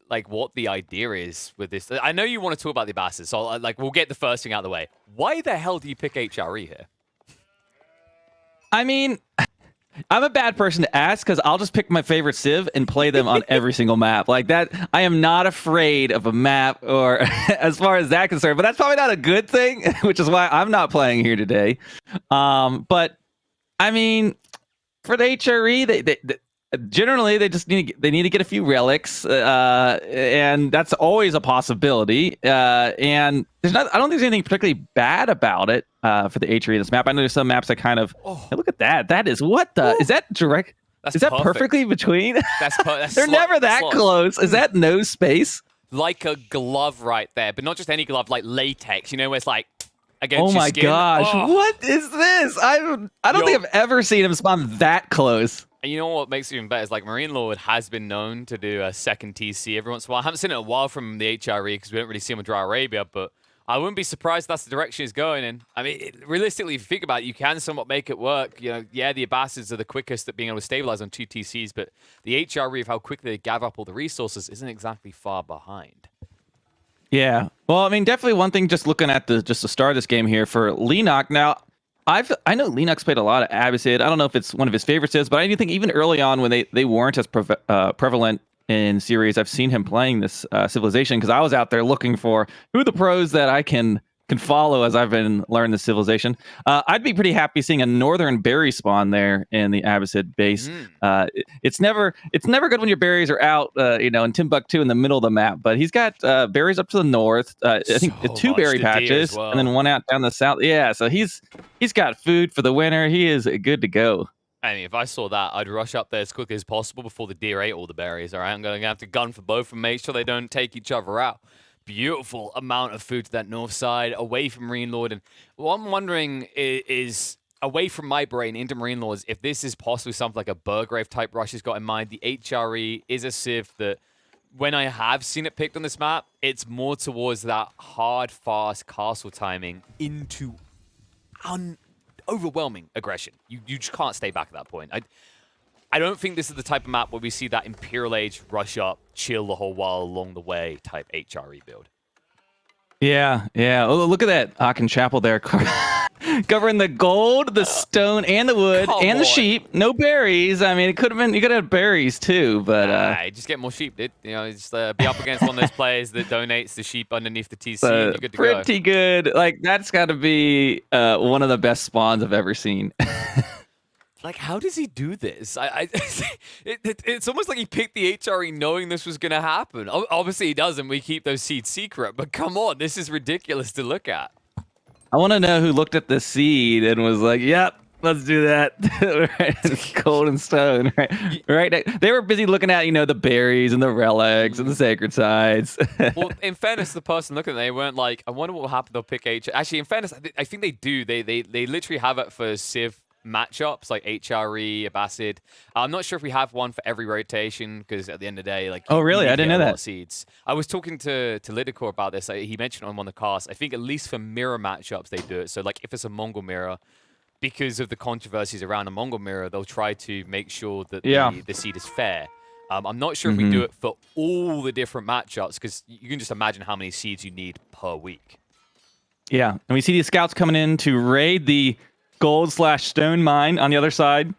like what the idea is with this. I know you want to talk about the Bastards, so like we'll get the first thing out of the way. Why the hell do you pick HRE here? I mean, I'm a bad person to ask because I'll just pick my favorite Civ and play them on every single map. Like that, I am not afraid of a map or as far as that concerned, but that's probably not a good thing, which is why I'm not playing here today. But I mean, for the HRE, they generally they just need to get a few relics, and that's always a possibility. And there's not, I don't think there's anything particularly bad about it for the HRE this map. I know there's some maps that kind of hey, look at that. That is what the is that direct? That's is that perfect. Perfectly between? That's They're never that close. Is that no space? Like a glove right there, but not just any glove, like latex. You know, where it's like against oh your my skin. gosh, Oh. what is this? I don't think I've ever seen him spawn that close. And you know what makes it even better is like MarineLorD has been known to do a second TC every once in a while. I haven't seen it in a while from the HRE because we don't really see him with Dry Arabia, but I wouldn't be surprised if that's the direction he's going in. I mean, realistically, if you think about it, you can somewhat make it work. You know, yeah, the Abbasids are the quickest at being able to stabilize on 2 TCs, but the HRE of how quickly they gather up all the resources isn't exactly far behind. Yeah. Well, I mean, definitely one thing just looking at the start of this game here for Leenock. Now, I know Leenock's played a lot of Abbasid. I don't know if it's one of his favorites, but I do think even early on when they weren't as prevalent in series, I've seen him playing this civilization because I was out there looking for who are the pros that I can follow as I've been learning the civilization. I'd be pretty happy seeing a northern berry spawn there in the Abbasid base. It's never good when your berries are out, in Timbuktu in the middle of the map. But he's got berries up to the north. I think So 2 berry patches, well. and then 1 out down the south. Yeah, so he's got food for the winter. He is good to go. I mean, if I saw that, I'd rush up there as quickly as possible before the deer ate all the berries. All right, I'm going to have to gun for both and make sure they don't take each other out. Beautiful amount of food to that north side, away from MarineLorD. And what I'm wondering is away from my brain into MarineLorD's, if this is possibly something like a Burgrave type rush he's got in mind. The HRE is a civ that, when I have seen it picked on this map, it's more towards that hard, fast castle timing into overwhelming aggression. You just can't stay back at that point. I don't think this is the type of map where we see that Imperial Age rush up, chill the whole while along the way type HRE build. Yeah. Oh, look at that Aachen Chapel there. Covering the gold, the stone, and the wood, and the sheep. No berries. I mean, it could have been, you could have berries too, but just get more sheep, dude. You know, just be up against one of those players that donates the sheep underneath the TC, and you're good to go. Pretty good. Like, that's got to be one of the best spawns I've ever seen. Like, how does he do this? It's almost like he picked the HRE knowing this was going to happen. Obviously, he doesn't. We keep those seeds secret. But come on, this is ridiculous to look at. I want to know who looked at the seed and was like, yep, let's do that. Right? Gold and stone. Right. They were busy looking at, the berries and the relics and the sacred sides. Well, in fairness, the person looking at it, they weren't like, I wonder what will happen. They'll pick H. Actually, in fairness, I think they do. They literally have it for Civ matchups like HRE, Abbasid. I'm not sure if we have one for every rotation because at the end of the day, like, oh really? I didn't know that. Seeds. I was talking to Leenock about this. He mentioned on one of the casts. I think at least for mirror matchups they do it. So like if it's a Mongol mirror, because of the controversies around a Mongol mirror, they'll try to make sure that the seed is fair. I'm not sure if we do it for all the different matchups because you can just imagine how many seeds you need per week. Yeah, and we see these scouts coming in to raid the gold/stone mine on the other side.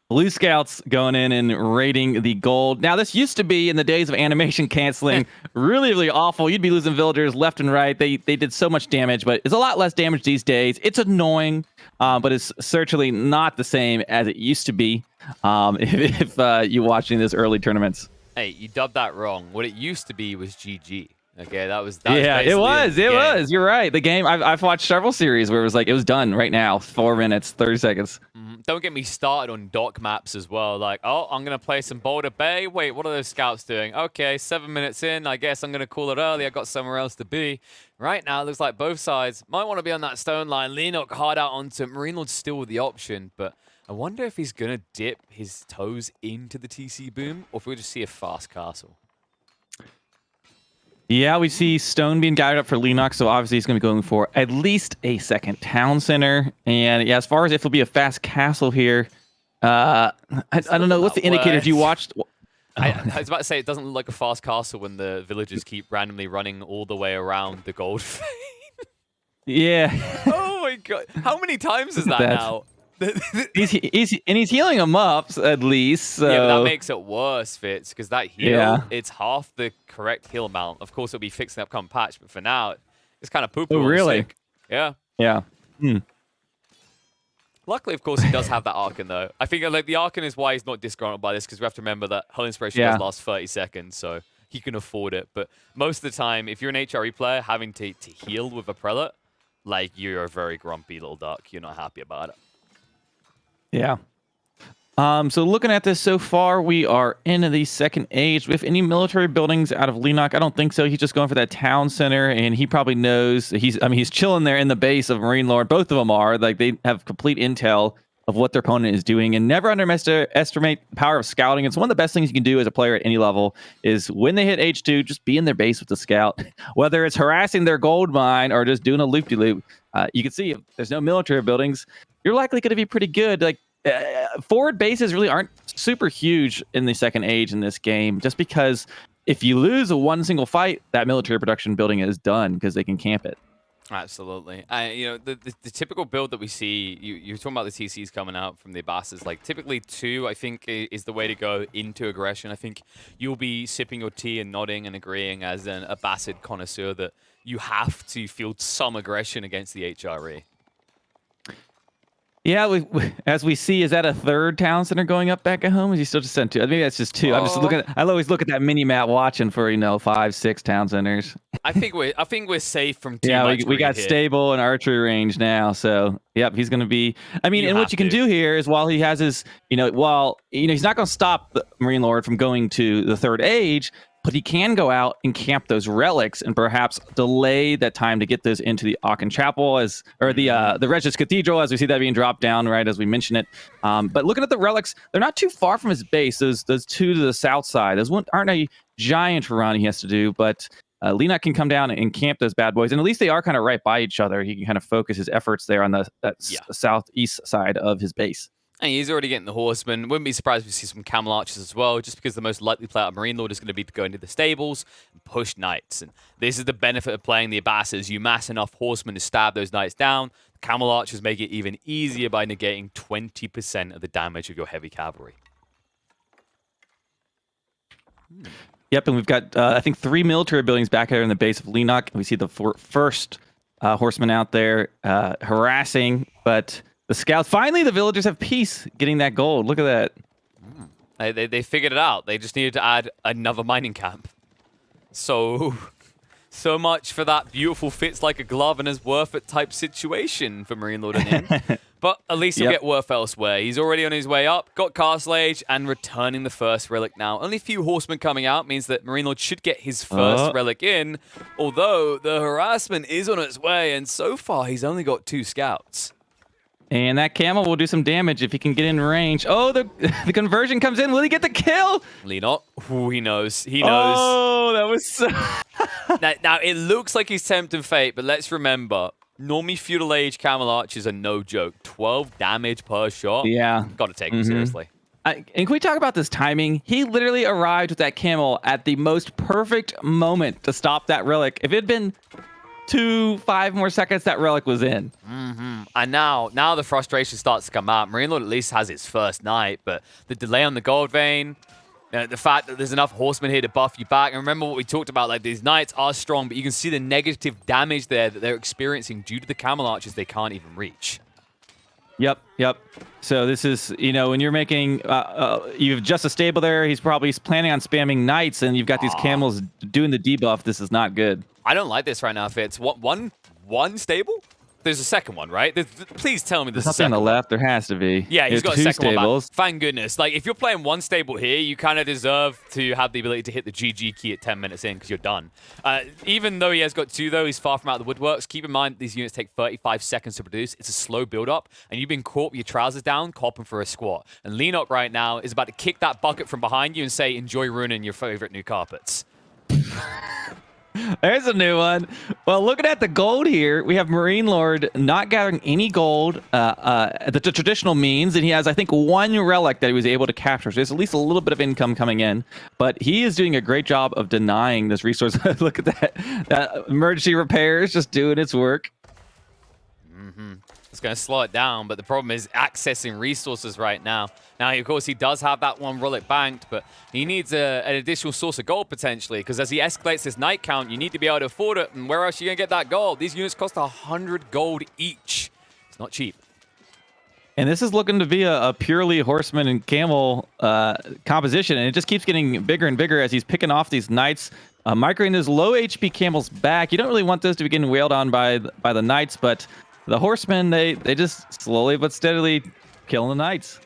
Blue scouts going in and raiding the gold. Now, this used to be in the days of animation canceling really, really awful. You'd be losing villagers left and right. They did so much damage, but it's a lot less damage these days. It's annoying, but it's certainly not the same as it used to be if you're watching these early tournaments. Hey, you dubbed that wrong. What it used to be was GG. Okay, that was yeah, it was. You're right. The game, I've watched several series where it was like, it was done right now, 4 minutes, 30 seconds. Don't get me started on dock maps as well. Like, oh, I'm going to play some Boulder Bay. Wait, what are those scouts doing? Okay, 7 minutes in. I guess I'm going to call it early. I got somewhere else to be. Right now, it looks like both sides might want to be on that stone line. Leenock hard out onto MarineLorD still with the option, but I wonder if he's going to dip his toes into the TC boom or if we'll just see a fast castle. Yeah, we see stone being guided up for Leenock, so obviously he's going to be going for at least a second town center. And yeah, as far as if it'll be a fast castle here, I don't know. What's the indicator? If you watched, I was about to say, it doesn't look like a fast castle when the villagers keep randomly running all the way around the gold vein. Yeah. Oh my god. How many times is that now? he's healing him up at least. So. Yeah, but that makes it worse, Fitz, because that heal, Yeah. it's half the correct heal amount. Of course, it'll be fixing up come patch, but for now, it's kind of poo-poo. Oh, really? Yeah. Yeah. Luckily, of course, he does have that Arcan, though. I think like the Arcan is why he's not disgruntled by this, because we have to remember that Hull Inspiration does last 30 seconds, so he can afford it. But most of the time, if you're an HRE player, having to heal with a Prelate, like, you're a very grumpy little duck. You're not happy about it. Yeah. So looking at this so far, we are into the second age. With any military buildings out of Leenock, I don't think so. He's just going for that town center, and he probably knows he's chilling there in the base of MarineLorD. Both of them are like they have complete intel of what their opponent is doing, and never underestimate the power of scouting. It's one of the best things you can do as a player at any level is when they hit H2, just be in their base with the scout, whether it's harassing their gold mine or just doing a loop-de-loop. You can see if there's no military buildings, you're likely going to be pretty good. Like forward bases really aren't super huge in the second age in this game, just because if you lose one single fight, that military production building is done because they can camp it. Absolutely. The typical build that we see, you're talking about the TCs coming out from the Abbasses, like typically 2, I think, is the way to go into aggression. I think you'll be sipping your tea and nodding and agreeing as an Abbasid connoisseur that you have to field some aggression against the HRE. Yeah, as we see, is that a third town center going up back at home? Is he still just sent 2? Maybe that's just 2. I'm just looking. I always look at that mini map, watching for 5, 6 town centers. I think we're safe from too yeah, much. we got here. stable and archery range now. So yep, he's going to be. I mean, and what you can do here is while he has his, he's not going to stop the MarineLorD from going to the third age. But he can go out and camp those relics and perhaps delay that time to get those into the Aachen Chapel or the Regis Cathedral, as we see that being dropped down, right, as we mention it. But looking at the relics, they're not too far from his base. Those 2 to the south side. Those aren't a giant run he has to do, but Leenock can come down and camp those bad boys. And at least they are kind of right by each other. He can kind of focus his efforts there on that southeast side of his base. And he's already getting the horsemen. Wouldn't be surprised if we see some camel archers as well, just because the most likely player at MarineLorD is going to be to go into the stables and push knights. And this is the benefit of playing the Abbasses. You mass enough horsemen to stab those knights down. Camel archers make it even easier by negating 20% of the damage of your heavy cavalry. Yep, and we've got, I think, 3 military buildings back here in the base of Leenock. We see the first horseman out there harassing, but... the scouts, finally, the villagers have peace getting that gold. Look at that. They figured it out. They just needed to add another mining camp. So much for that beautiful fits like a glove and is worth it type situation for MarineLorD and him. But at least he'll get worth elsewhere. He's already on his way up, got Castle Age, and returning the first relic now. Only a few horsemen coming out means that MarineLorD should get his first relic in, although the harassment is on its way, and so far he's only got 2 scouts. And that camel will do some damage if he can get in range. Oh, the conversion comes in. Will he get the kill? Leenock. Ooh, he knows. He knows. Oh, that was so... now, it looks like he's tempting fate, but let's remember, normally feudal age camel archers are no joke. 12 damage per shot. Yeah. Got to take him seriously. And can we talk about this timing? He literally arrived with that camel at the most perfect moment to stop that relic. If it had been 5 more seconds, that relic was in. And now the frustration starts to come out. MarineLorD at least has his first knight, but the delay on the gold vein, the fact that there's enough horsemen here to buff you back. And remember what we talked about, like these knights are strong, but you can see the negative damage there that they're experiencing due to the camel archers they can't even reach. Yep. So this is, when you're making, you've just a stable there, he's probably planning on spamming knights, and you've got these camels doing the debuff. This is not good. I don't like this right now, Fitz. One stable? There's a second one, right? Please tell me there's a second on the one. left. There has to be. Yeah, he's got a 2 second stables. one back. Thank goodness. Like, if you're playing 1 stable here, you kind of deserve to have the ability to hit the GG key at 10 minutes in because you're done. Even though he has got 2, though, he's far from out of the woodworks. Keep in mind, these units take 35 seconds to produce. It's a slow build-up, and you've been caught with your trousers down, copping for a squat. And Leenock right now is about to kick that bucket from behind you and say, enjoy ruining your favorite new carpets. There's a new one. Well, looking at the gold here, we have MarineLorD not gathering any gold, the traditional means, and he has, I think, one relic that he was able to capture. So there's at least a little bit of income coming in, but he is doing a great job of denying this resource. Look at that. That emergency repairs just doing its work. It's going to slow it down, but the problem is accessing resources right now. Now, of course, he does have that one relic banked, but he needs an additional source of gold potentially, because as he escalates his night count, you need to be able to afford it, and where else are you going to get that gold? These units cost 100 gold each. It's not cheap. And this is looking to be a purely horseman and camel composition, and it just keeps getting bigger and bigger as he's picking off these knights, microing those low HP camels back. You don't really want those to be getting wailed on by the knights, but the horsemen, they just slowly but steadily killing the knights.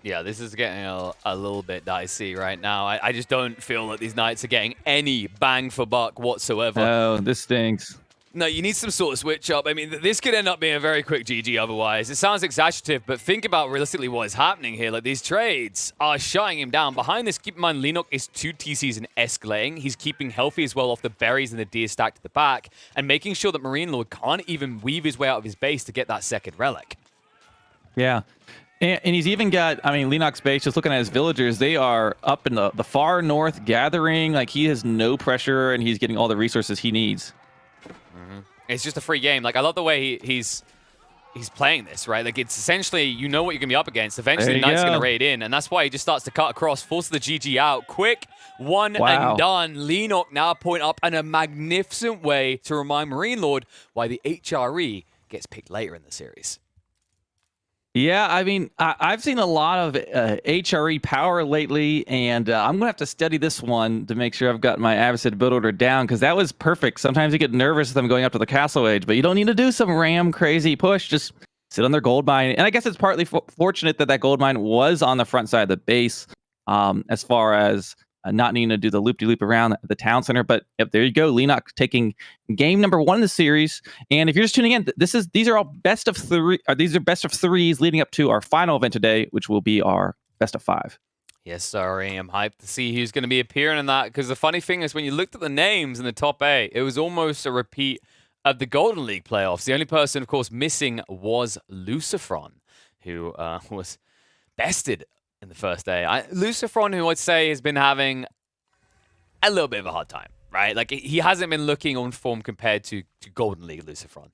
Yeah, this is getting a little bit dicey right now. I just don't feel that these knights are getting any bang for buck whatsoever. Oh, this stinks. No, you need some sort of switch up. I mean, this could end up being a very quick GG otherwise. It sounds exaggerative, but think about realistically what is happening here. Like, these trades are shutting him down. Behind this, keep in mind, Leenock is 2 TCs and escalating. He's keeping healthy as well off the berries and the deer stacked at the back, and making sure that MarineLorD can't even weave his way out of his base to get that second relic. Yeah. And he's even got, I mean, Leenock's base, just looking at his villagers, they are up in the far north gathering. Like, he has no pressure, and he's getting all the resources he needs. It's just a free game. Like, I love the way he's playing this, right? Like, it's essentially, you know what you're going to be up against. Eventually, the Knight's going to raid in, and that's why he just starts to cut across, forces the GG out. Quick, one and done. Leenock now point up in a magnificent way to remind MarineLorD why the HRE gets picked later in the series. Yeah, I mean, I've seen a lot of HRE power lately, and I'm going to have to study this one to make sure I've got my adversary build order down, because that was perfect. Sometimes you get nervous with them going up to the castle age, but you don't need to do some ram crazy push. Just sit on their gold mine. And I guess it's partly fortunate that gold mine was on the front side of the base, as far as not needing to do the loop-de-loop around the town center. But yep, there you go. Leenock taking game number 1 in the series. And if you're just tuning in, these are all best of 3. These are best of 3s leading up to our final event today, which will be our best of 5. Yes, sorry. I'm hyped to see who's going to be appearing in that. Because the funny thing is, when you looked at the names in the top 8, it was almost a repeat of the Golden League playoffs. The only person, of course, missing was Lucifron, who was bested in the first day. Lucifron, who I'd say has been having a little bit of a hard time, right? Like, he hasn't been looking on form compared to Golden League Lucifron.